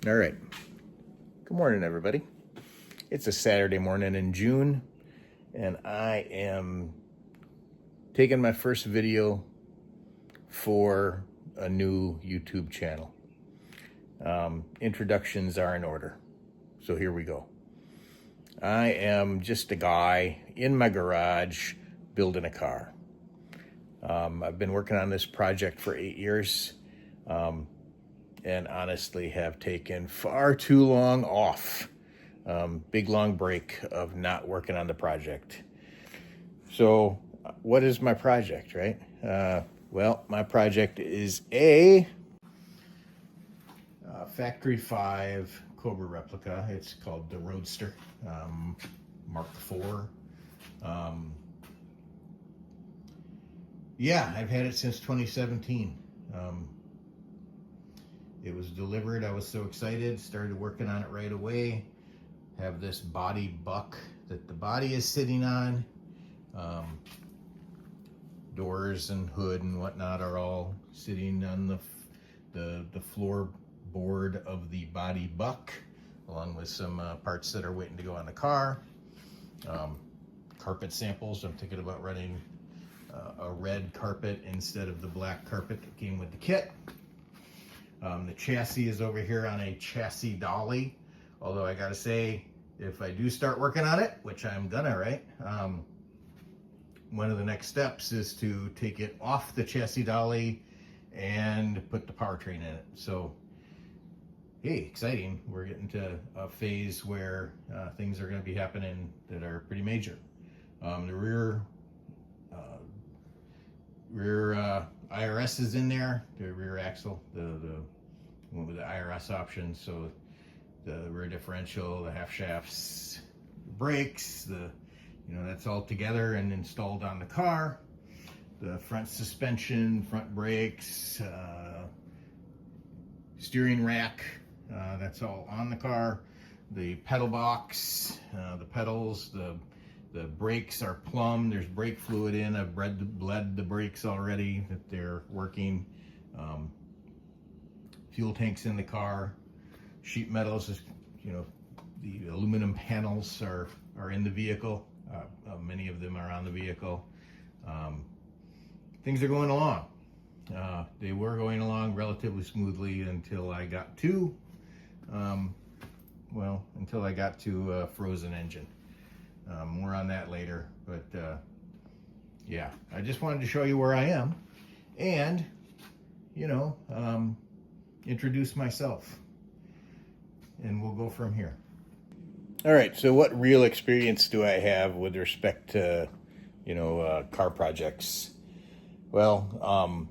All right. Good morning, everybody. It's a Saturday morning in June, and I am taking my first video for a new YouTube channel. Introductions are in order, so here we go. I am just a guy in my garage building a car. I've been working on this project for 8 years. And honestly have taken far too long off. Big long break of not working on the project. So what is my project, right? Well, my project is a Factory 5 Cobra replica. It's called the Roadster, Mark IV. Yeah, I've had it since 2017. It was delivered. I was so excited. Started working on it right away. Have this body buck that the body is sitting on. Doors and hood and whatnot are all sitting on the floorboard of the body buck, along with some parts that are waiting to go on the car. Carpet samples. I'm thinking about running a red carpet instead of the black carpet that came with the kit. The chassis is over here on a chassis dolly, although I gotta say, if I do start working on it, which I'm gonna, right? One of the next steps is to take it off the chassis dolly and put the powertrain in it. So, hey, exciting. We're getting to a phase where things are gonna be happening that are pretty major. The rear IRS is in there, the rear axle, the one with the IRS option, so the rear differential, the half shafts, brakes, that's all together and installed on the car. The front suspension, front brakes, steering rack, that's all on the car. The pedal box, the pedals, the brakes are plumb. There's brake fluid in. I've bled the brakes already, that they're working. Fuel tanks in the car. Sheet metals, the aluminum panels are in the vehicle. Many of them are on the vehicle. Things are going along. They were going along relatively smoothly until I got to, a frozen engine. More on that later, but yeah, I just wanted to show you where I am and, introduce myself, and we'll go from here. All right, so what real experience do I have with respect to, car projects? Well,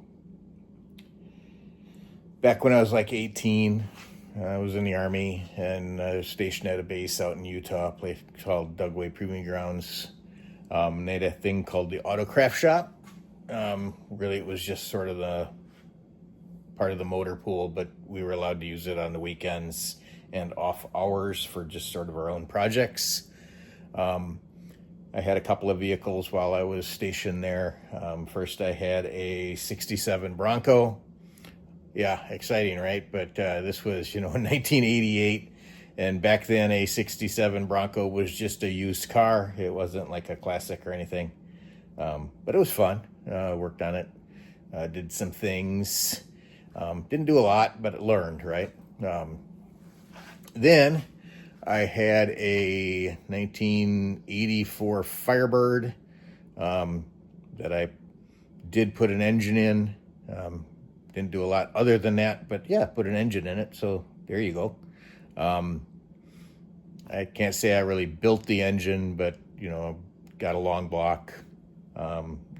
back when I was like 18, I was in the Army, and I was stationed at a base out in Utah, a place called Dugway Proving Grounds. They had a thing called the Autocraft Shop. Really, it was just sort of the part of the motor pool, but we were allowed to use it on the weekends and off hours for just sort of our own projects. I had a couple of vehicles while I was stationed there. First, I had a 67 Bronco. Yeah, exciting, right? But this was, in 1988, and back then a 67 Bronco was just a used car. It wasn't like a classic or anything, but it was fun. Worked on it, did some things. Didn't do a lot, but it learned, right? Then I had a 1984 Firebird that I did put an engine in. Didn't do a lot other than that, but yeah, put an engine in it, so there you go. I can't say I really built the engine, but, got a long block,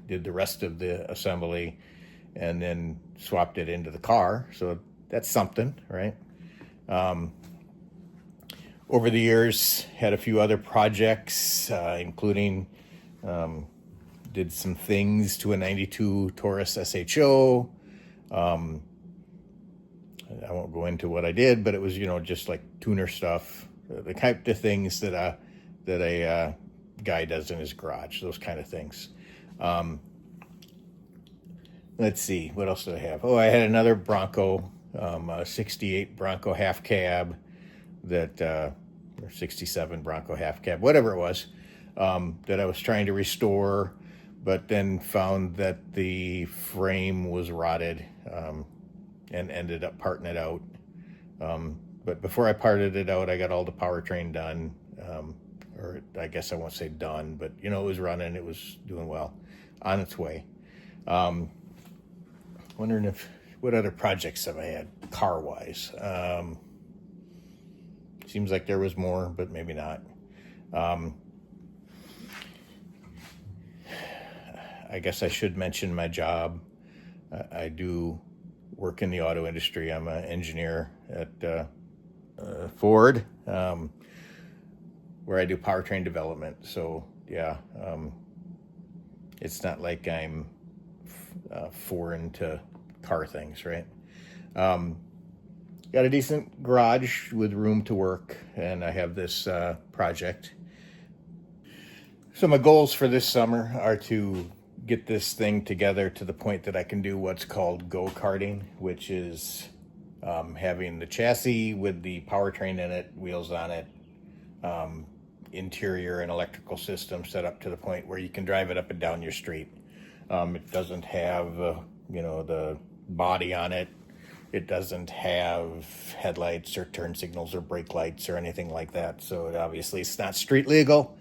did the rest of the assembly, and then swapped it into the car, so that's something, right? Over the years, had a few other projects, including did some things to a 92 Taurus SHO. I won't go into what I did, but it was, just like tuner stuff, the type of things that a guy does in his garage, those kind of things. Let's see, what else did I have? Oh, I had another Bronco, a 68 Bronco half cab that, or 67 Bronco half cab, whatever it was, that I was trying to restore, but then found that the frame was rotted, and ended up parting it out. But before I parted it out, I got all the powertrain done, or I guess I won't say done, but it was running, it was doing well, on its way. Wondering what other projects have I had car-wise? Seems like there was more, but maybe not. I guess I should mention my job. I do work in the auto industry. I'm an engineer at Ford, where I do powertrain development. So yeah, it's not like I'm foreign to car things, right? Got a decent garage with room to work, and I have this project. So my goals for this summer are to get this thing together to the point that I can do what's called go-karting, which is having the chassis with the powertrain in it, wheels on it, interior and electrical system set up to the point where you can drive it up and down your street. It doesn't have, the body on it. It doesn't have headlights or turn signals or brake lights or anything like that. So obviously it's not street legal,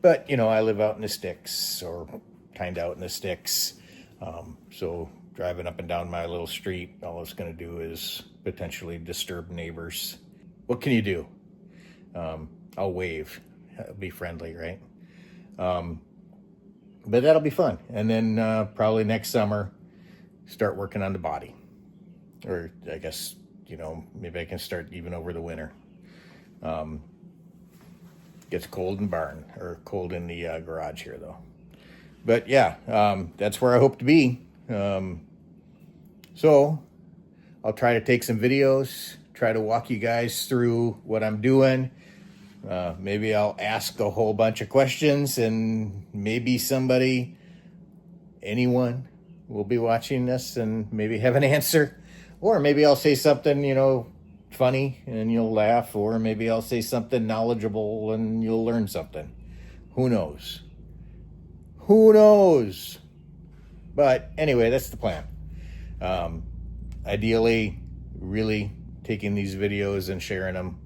but I live out in the sticks, or kind of out in the sticks. So driving up and down my little street, all it's going to do is potentially disturb neighbors. What can you do? I'll wave, be friendly, right? But that'll be fun. And then probably next summer, start working on the body. Or I guess, maybe I can start even over the winter. Gets cold in barn, or cold in the garage here though. But yeah, that's where I hope to be. So I'll try to take some videos, try to walk you guys through what I'm doing. Maybe I'll ask a whole bunch of questions, and maybe anyone will be watching this and maybe have an answer. Or maybe I'll say something, funny and you'll laugh, or maybe I'll say something knowledgeable and you'll learn something. Who knows? Who knows? But anyway, that's the plan. Ideally, really taking these videos and sharing them.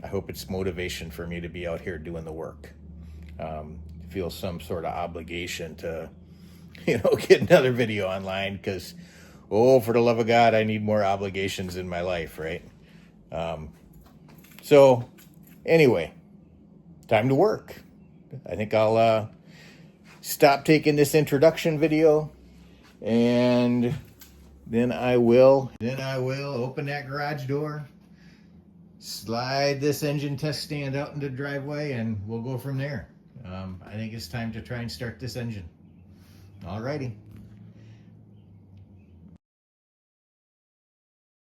I hope it's motivation for me to be out here doing the work. Feel some sort of obligation to, get another video online, because, for the love of God, I need more obligations in my life, right? So anyway, time to work. I think I'll stop taking this introduction video, and then I will open that garage door, slide this engine test stand out into the driveway, and we'll go from there. I think it's time to try and start this engine. Alrighty.